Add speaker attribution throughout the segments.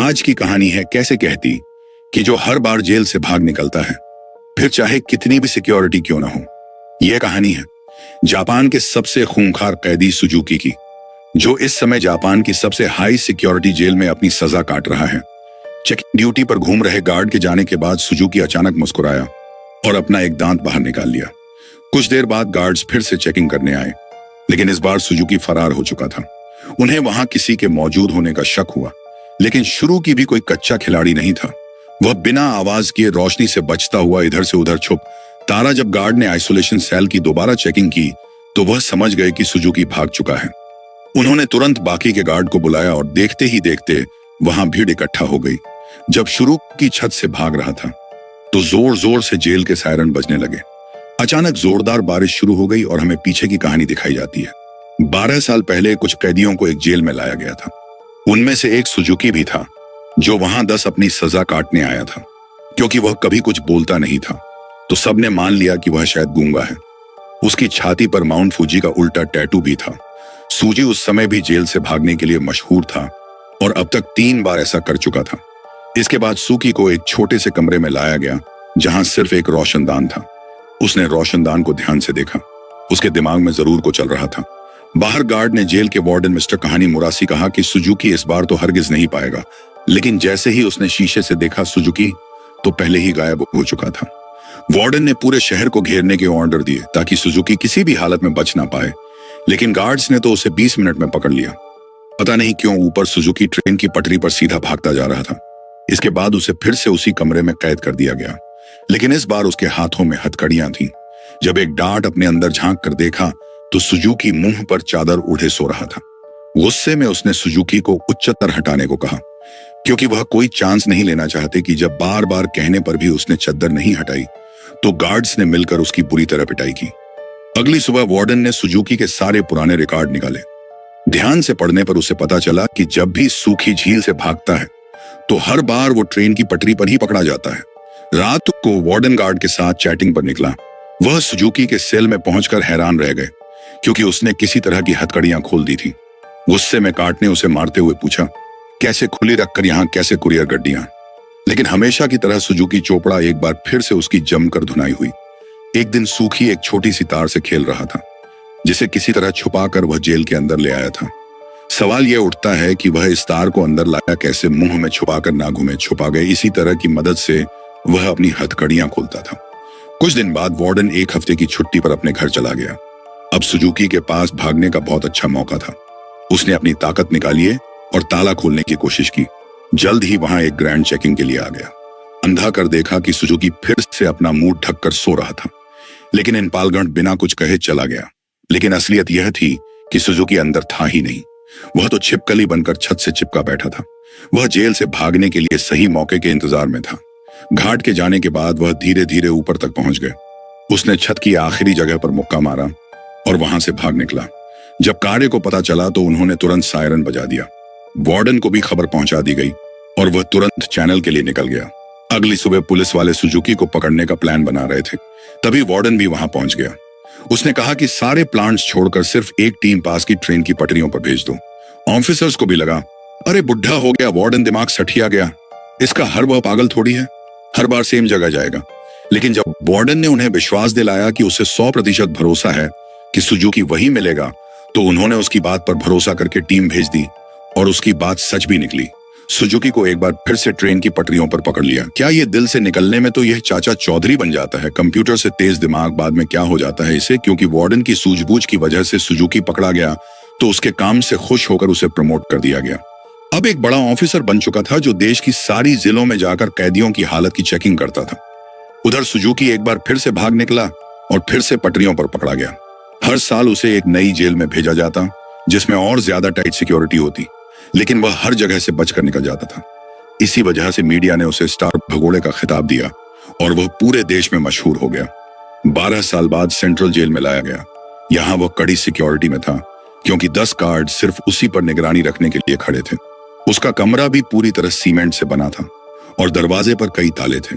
Speaker 1: आज की कहानी है कैसे कहती कि जो हर बार जेल से भाग निकलता है, फिर चाहे कितनी भी सिक्योरिटी क्यों ना हो। यह कहानी है जापान के सबसे खूंखार कैदी सुजुकी की, जो इस समय जापान की सबसे हाई सिक्योरिटी जेल में अपनी सजा काट रहा है। चेकिंग ड्यूटी पर घूम रहे गार्ड के जाने के बाद सुजुकी अचानक मुस्कुराया और अपना एक दांत बाहर निकाल लिया। कुछ देर बाद गार्ड्स फिर से चेकिंग करने आए, लेकिन इस बार सुजुकी फरार हो चुका था। उन्हें वहां किसी के मौजूद होने का शक हुआ, लेकिन शुरू की भी कोई कच्चा खिलाड़ी नहीं था। वह बिना आवाज किए रोशनी से बचता हुआ इधर से उधर छुप तारा। जब गार्ड ने आइसोलेशन सेल की दोबारा चेकिंग की तो वह समझ गए कि सुजुकी भाग चुका है। उन्होंने तुरंत बाकी के गार्ड को बुलाया और देखते ही देखते वहां भीड़ इकट्ठा हो गई। जब शुरू की छत से भाग रहा था तो जोर जोर से जेल के सायरन बजने लगे। अचानक जोरदार बारिश शुरू हो गई और हमें पीछे की कहानी दिखाई जाती है। 12 साल पहले कुछ कैदियों को एक जेल में लाया गया था। उनमें से एक सुजुकी भी था, जो वहां 10 अपनी सजा काटने आया था। क्योंकि वह कभी कुछ बोलता नहीं था तो सबने मान लिया कि वह शायद गूंगा है। उसकी छाती पर माउंट फूजी का उल्टा टैटू भी था। सूजी उस समय भी जेल से भागने के लिए मशहूर था और अब तक 3 बार ऐसा कर चुका था। इसके बाद सूकी को एक छोटे से कमरे में लाया गया जहां सिर्फ एक रोशनदान था। उसने रोशनदान को ध्यान से देखा। उसके दिमाग में जरूर को चल रहा था। बाहर गार्ड ने जेल के वार्डन मिस्टर कहानी मुरासी कहा कि सुजुकी इस बार तो हरगिज नहीं पाएगा, लेकिन जैसे ही उसने शीशे से देखा सुजुकी तो पहले ही गायब हो चुका था। वार्डन ने पूरे शहर को घेरने के ऑर्डर दिए ताकि सुजुकी किसी भी हालत में बच ना पाए, लेकिन गार्ड्स ने तो उसे 20 मिनट में पकड़ लिया। पता नहीं क्यों ऊपर सुजुकी ट्रेन की पटरी पर सीधा भागता जा रहा था। इसके बाद उसे फिर से उसी कमरे में कैद कर दिया गया, लेकिन इस बार उसके हाथों में हथकड़ियां थीं। जब एक डार्ट अपने अंदर झांक कर देखा तो सुजुकी मुंह पर चादर ओढ़े सो रहा था। गुस्से में उसने सुजुकी को उच्चतर हटाने को कहा, क्योंकि वह कोई चांस नहीं लेना चाहते कि जब बार बार कहने पर भी उसने चद्दर नहीं हटाई तो गार्ड्स ने मिलकर उसकी बुरी तरह पिटाई की। अगली सुबह वार्डन ने सुजुकी के सारे पुराने रिकॉर्ड निकाले। ध्यान से पढ़ने पर उसे पता चला कि जब भी सूखी झील से भागता है तो हर बार वो ट्रेन की पटरी पर ही पकड़ा जाता है। रात को वार्डन गार्ड के साथ चैटिंग पर निकला। वह सुजुकी के सेल में पहुंचकर हैरान रह गए, क्योंकि उसने किसी तरह की हथकड़ियां खोल दी थी। गुस्से में काट ने उसे मारते हुए पूछा, कैसे खुली रखकर यहां कैसे कुरियर गड्डियां। लेकिन हमेशा की तरह सुजुकी चोपड़ा एक बार फिर से उसकी जमकर धुनाई हुई। एक दिन सूखी एक छोटी सी तार से खेल रहा था, जिसे किसी तरह छुपाकर वह जेल के अंदर ले आया था। सवाल यह उठता है कि वह इस तार को अंदर लाया कैसे। मुंह में छुपाकर ना घूमे, छुपा गए। इसी तरह की मदद से वह अपनी हथकड़ियां खोलता था। कुछ दिन बाद वार्डन 1 हफ्ते की छुट्टी पर अपने घर चला गया। अब सुजुकी के पास भागने का बहुत अच्छा मौका था। उसने अपनी ताकत निकाली और ताला खोलने की कोशिश की। जल्द ही वहां एक ग्रैंड चेकिंग के लिए आ गया। अंधा कर देखा कि सुजुकी फिर से अपना मुंह ढककर सो रहा था, लेकिन इन पालगण बिना कुछ कहे चला गया। लेकिन असलियत यह थी कि सुजुकी अंदर था ही नहीं। वह तो छिपकली बनकर छत से चिपका बैठा था। वह जेल से भागने के लिए सही मौके के इंतजार में था। घाट के जाने के बाद वह धीरे धीरे ऊपर तक पहुंच गए। उसने छत की आखिरी जगह पर मुक्का मारा और वहां से भाग निकला। जब कार्य को पता चला तो उन्होंने तुरंत सायरन बजा दिया। वार्डन को भी खबर पहुंचा दी गई और वह तुरंत चैनल के लिए निकल गया। अगली सुबह पुलिस वाले सुजुकी को पकड़ने का प्लान बना रहे थे। तभी वार्डन भी वहां पहुंच गया। उसने कहा कि सारे प्लांट्स छोड़कर सिर्फ एक टीम पास की ट्रेन की पटरियों पर भेज दो। ऑफिसर्स को भी लगा, अरे बुढ़ा हो गया वार्डन, दिमाग सठिया गया, इसका हर वह पागल थोड़ी है, हर बार सेम जगह जाएगा। लेकिन जब वार्डन ने उन्हें विश्वास दिलाया कि उसे 100% भरोसा है कि सुजुकी वही मिलेगा, तो उन्होंने उसकी बात पर भरोसा करके टीम भेज दी और उसकी बात सच भी निकली। सुजुकी को एक बार फिर से ट्रेन की पटरियों पर पकड़ लिया। क्या ये दिल से निकलने में तो यह चाचा चौधरी बन जाता है। कंप्यूटर से तेज दिमाग बाद में क्या हो जाता है इसे। क्योंकि वार्डन की सूझबूझ की वजह से सुजुकी पकड़ा गया तो उसके काम से खुश होकर उसे प्रमोट कर दिया गया। अब एक बड़ा ऑफिसर बन चुका था जो देश की सारी जिलों में जाकर कैदियों की हालत की चेकिंग करता था। उधर सुजुकी एक बार फिर से भाग निकला और फिर से पटरियों पर पकड़ा गया। हर साल उसे एक नई जेल में भेजा जाता जिसमें और ज्यादा टाइट सिक्योरिटी होती, लेकिन वह हर जगह से बचकर निकल जाता था। इसी वजह से मीडिया ने उसे स्टार भगोड़े का खिताब दिया और वह पूरे देश में मशहूर हो गया। 12 साल बाद सेंट्रल जेल में लाया गया। यहां वह कड़ी सिक्योरिटी में था, क्योंकि 10 गार्ड सिर्फ उसी पर निगरानी रखने के लिए खड़े थे। उसका कमरा भी पूरी तरह सीमेंट से बना था और दरवाजे पर कई ताले थे।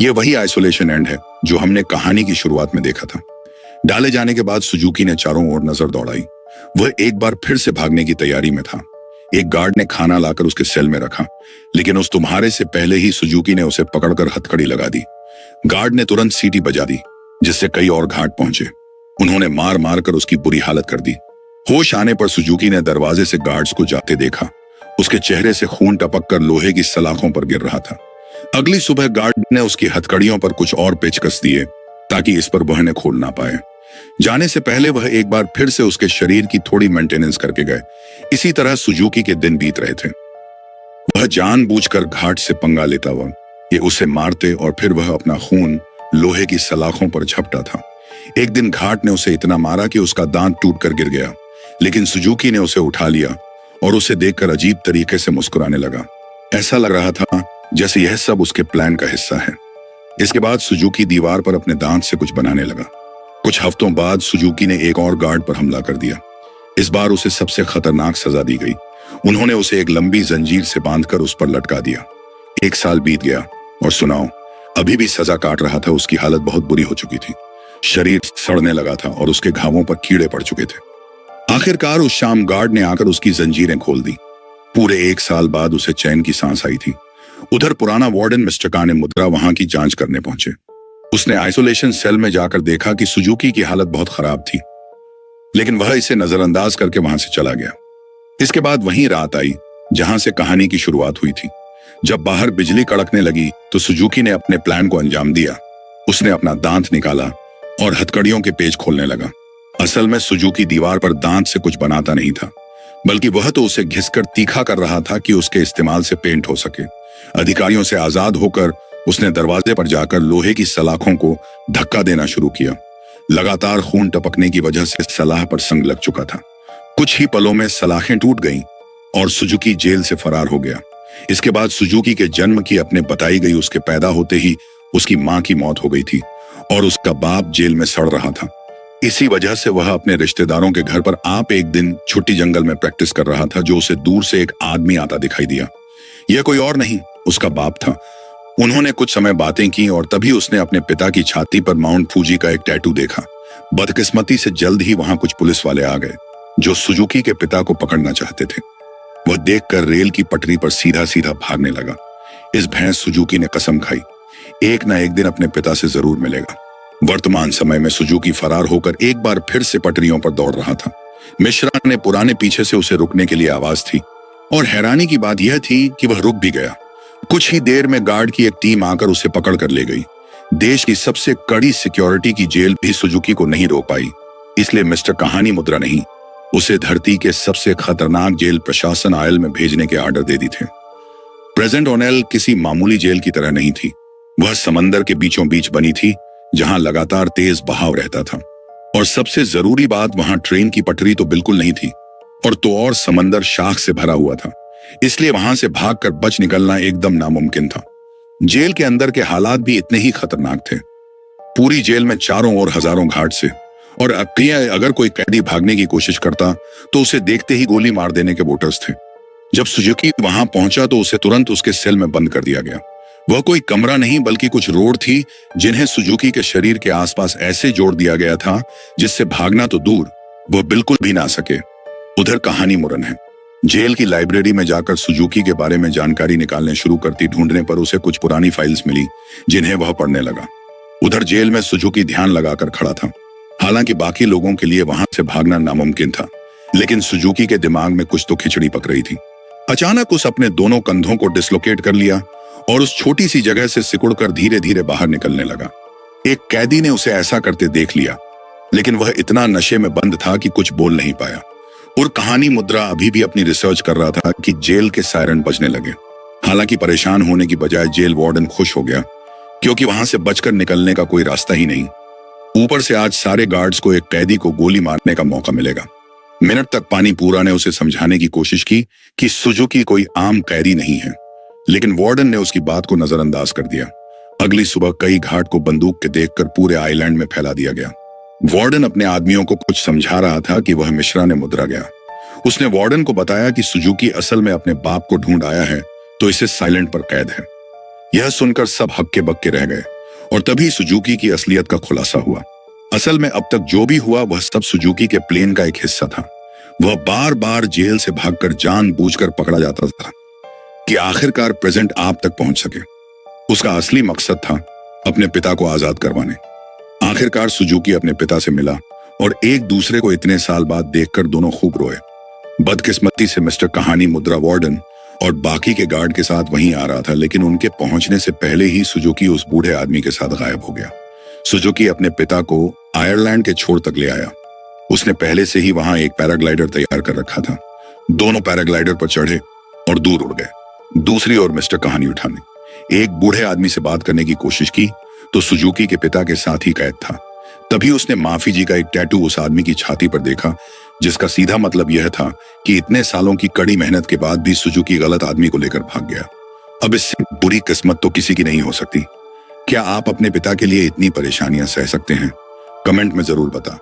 Speaker 1: यह वही आइसोलेशन एंड है जो हमने कहानी की शुरुआत में देखा था। डाले जाने के बाद सुजुकी ने चारों ओर नजर दौड़ाई। वह एक बार फिर से भागने की तैयारी में था। एक गार्ड ने खाना लाकर उसके सेल में रखा, लेकिन उस तुम्हारे से पहले ही सुजुकी ने उसे पकड़कर हथकड़ी लगा दी। गार्ड ने तुरंत सीटी बजा दी, जिससे कई और घाट पहुंचे। उन्होंने मार मार कर उसकी बुरी हालत कर दी। होश आने पर सुजुकी ने दरवाजे से गार्ड्स को जाते देखा। उसके चेहरे से खून टपक कर लोहे की सलाखों पर गिर रहा था। अगली सुबह गार्ड ने उसकी हथकड़ियों पर कुछ और पेचकस दिए, ताकि इस पर वह ने खोल ना पाए। जाने से पहले वह एक बार फिर से उसके शरीर की थोड़ी मेंटेनेंस करके गए। इसी तरह सुजुकी के दिन बीत रहे थे। वह जानबूझकर घाट से पंगा लेता हुआ ये उसे मारते और फिर वह अपना खून लोहे की सलाखों पर झपटा था। एक दिन घाट ने उसे इतना मारा कि उसका दांत टूटकर गिर गया, लेकिन सुजुकी ने उसे उठा लिया और उसे देखकर अजीब तरीके से मुस्कुराने लगा। ऐसा लग रहा था जैसे यह सब उसके प्लान का हिस्सा है। इसके बाद सुजुकी दीवार पर अपने दांत से कुछ बनाने लगा। कुछ हफ्तों बाद सुजुकी ने एक और गार्ड पर हमला कर दिया। इस बार उसे सबसे खतरनाक सजा दी गई। उन्होंने उसे एक लंबी जंजीर से बांधकर उस पर लटका दिया। 1 साल बीत गया और सुनाओ, अभी भी सजा काट रहा था। उसकी हालत बहुत बुरी हो चुकी थी। शरीर सड़ने लगा था और उसके घावों पर कीड़े पड़ चुके थे। आखिरकार उस शाम गार्ड ने आकर उसकी जंजीरें खोल दी। पूरे 1 साल बाद उसे चैन की सांस आई थी। उधर पुराना वार्डन मिस्टर काने मुद्रा वहां की जांच करने पहुंचे। उसने आइसोलेशन सेल में जाकर देखा कि सुजुकी की हालत बहुत खराब थी, लेकिन वह इसे नजरअंदाज करके वहां से चला गया। इसके बाद वहीं रात आई जहां से कहानी की शुरुआत हुई थी। जब बाहर बिजली कड़कने लगी तो सुजुकी ने अपने प्लान को अंजाम दिया। उसने अपना दांत निकाला और हथकड़ियों के पेच खोलने लगा। असल में सुजुकी दीवार पर दांत से कुछ बनाता नहीं था, बल्कि वह तो उसे घिसकर तीखा कर रहा था कि उसके इस्तेमाल से पेंट हो सके। अधिकारियों से आजाद होकर उसने दरवाजे पर जाकर लोहे की सलाखों को धक्का देना शुरू किया। लगातार खून टपकने की वजह से सलाख पर संग लग चुका था। कुछ ही पलों में सलाखें टूट गईं और सुजुकी जेल से फरार हो गया। इसके बाद सुजुकी के जन्म की अपने बताई गई उसके पैदा होते ही उसकी मां की मौत हो गई थी और उसका बाप जेल में सड़ रहा था। इसी वजह से वह अपने रिश्तेदारों के घर पर आप एक दिन छोटी जंगल में प्रैक्टिस कर रहा था, जो उसे दूर से एक आदमी आता दिखाई दिया। यह कोई और नहीं, उसका बाप था। उन्होंने कुछ समय बातें की और तभी उसने अपने पिता की छाती पर माउंट फूजी का एक टैटू देखा। बदकिस्मती से जल्द ही वहां कुछ पुलिस वाले आ गए जो सुजुकी के पिता को पकड़ना चाहते थे। वह देखकर रेल की पटरी पर सीधा सीधा भागने लगा। इस भैंस सुजुकी ने कसम खाई, एक ना एक दिन अपने पिता से जरूर मिलेगा। वर्तमान समय में सुजुकी फरार होकर एक बार फिर से पटरियों पर दौड़ रहा था। मिश्रा ने पुराने पीछे से उसे रुकने के लिए आवाज थी और हैरानी की बात यह थी कि वह रुक भी गया। कुछ ही देर में गार्ड की एक टीम आकर उसे पकड़ कर ले गई। देश की सबसे कड़ी सिक्योरिटी की जेल भी सुजुकी को नहीं रोक पाई, इसलिए मिस्टर कहानी मुद्रा नहीं, उसे धरती के सबसे खतरनाक जेल प्रशासन आयल में भेजने के आर्डर दे दी थे। प्रेजेंट ओनेल किसी मामूली जेल की तरह नहीं थी। वह समंदर के बीचों बीच बनी थी, जहां लगातार तेज बहाव रहता था। और सबसे जरूरी बात, वहां ट्रेन की पटरी तो बिल्कुल नहीं थी और तो और समंदर शाख से भरा हुआ था, इसलिए वहां से भागकर बच निकलना एकदम नामुमकिन था। जेल के अंदर के हालात भी इतने ही खतरनाक थे। पूरी जेल में चारों ओर हजारों घाट से, और अगर कोई कैदी भागने की कोशिश करता तो उसे देखते ही गोली मार देने के वोटर्स थे। जब सुजुकी वहां पहुंचा तो उसे तुरंत उसके सेल में बंद कर दिया गया। वह कोई कमरा नहीं बल्कि कुछ रोड थी, जिन्हें सुजुकी के शरीर के आसपास ऐसे जोड़ दिया गया था जिससे भागना तो दूर, वह बिल्कुल भी ना सके। उधर कहानी मुरन है। जेल की लाइब्रेरी में जाकर सुजुकी के बारे में जानकारी निकालने शुरू करती ढूंढने पर उसे कुछ पुरानी फाइल्स मिली, जिन्हें वह पढ़ने लगा। उधर जेल में सुजुकी ध्यान लगाकर खड़ा था। हालांकि बाकी लोगों के लिए वहां से भागना नामुमकिन था, लेकिन सुजुकी के दिमाग में कुछ तो खिचड़ी पक रही थी। अचानक उस अपने दोनों कंधों को डिसलोकेट कर लिया और उस छोटी सी जगह से सिकुड़कर धीरे धीरे बाहर निकलने लगा। एक कैदी ने उसे ऐसा करते देख लिया, लेकिन वह इतना नशे में बंद था कि कुछ बोल नहीं पाया। और कहानी मुद्रा अभी भी अपनी रिसर्च कर रहा था कि जेल के सायरन बजने लगे। हालांकि परेशान होने की बजाय जेल वार्डन खुश हो गया, क्योंकि वहां से बचकर निकलने का कोई रास्ता ही नहीं। ऊपर से आज सारे गार्ड्स को एक कैदी को गोली मारने का मौका मिलेगा। मिनट तक पानी पूरा ने उसे समझाने की कोशिश की कि सुजुकी कोई आम कैदी नहीं है, लेकिन वार्डन ने उसकी बात को नजरअंदाज कर दिया। अगली सुबह कई घाट को बंदूक के देखकर पूरे आइलैंड में फैला दिया गया। वार्डन अपने आदमियों को कुछ समझा रहा था कि वह मिश्रा ने मुद्रा गया। उसने वार्डन को बताया कि सुजुकी असल में अपने बाप को ढूंढ आया है, तो इसे साइलेंट पर कैद है। यह सुनकर सब हक्के बक्के रह गए और तभी सुजुकी की असलियत का खुलासा हुआ। असल में अब तक जो भी हुआ वह सब सुजुकी के प्लान का एक हिस्सा था। वह बार बार जेल से भागकर जानबूझकर पकड़ा जाता था कि आखिरकार प्रेजेंट आप तक पहुंच सके। उसका असली मकसद था अपने पिता को आजाद करवाने। आखिरकार सुजुकी अपने पिता से मिला और एक दूसरे को इतने साल बाद देखकर दोनों खूब रोए। बदकिस्मती से मिस्टर कहानी मुद्रा वार्डन और बाकी के गार्ड के साथ वहीं आ रहा था, लेकिन उनके पहुंचने से पहले ही सुजुकी उस बूढ़े आदमी के साथ गायब हो गया। सुजुकी अपने पिता को आयरलैंड के छोर तक ले आया। उसने पहले से ही वहां एक पैराग्लाइडर तैयार कर रखा था। दोनों पैराग्लाइडर पर चढ़े और दूर उड़ गए। दूसरी ओर मिस्टर कहानी उठाने एक बूढ़े आदमी से बात करने की कोशिश की तो सुजुकी के पिता के साथ ही कैद था। तभी उसने माफी जी का एक टैटू उस आदमी की छाती पर देखा, जिसका सीधा मतलब यह था कि इतने सालों की कड़ी मेहनत के बाद भी सुजुकी गलत आदमी को लेकर भाग गया। अब इससे बुरी किस्मत तो किसी की नहीं हो सकती। क्या आप अपने पिता के लिए इतनी परेशानियां सह सकते हैं? कमेंट में जरूर बता।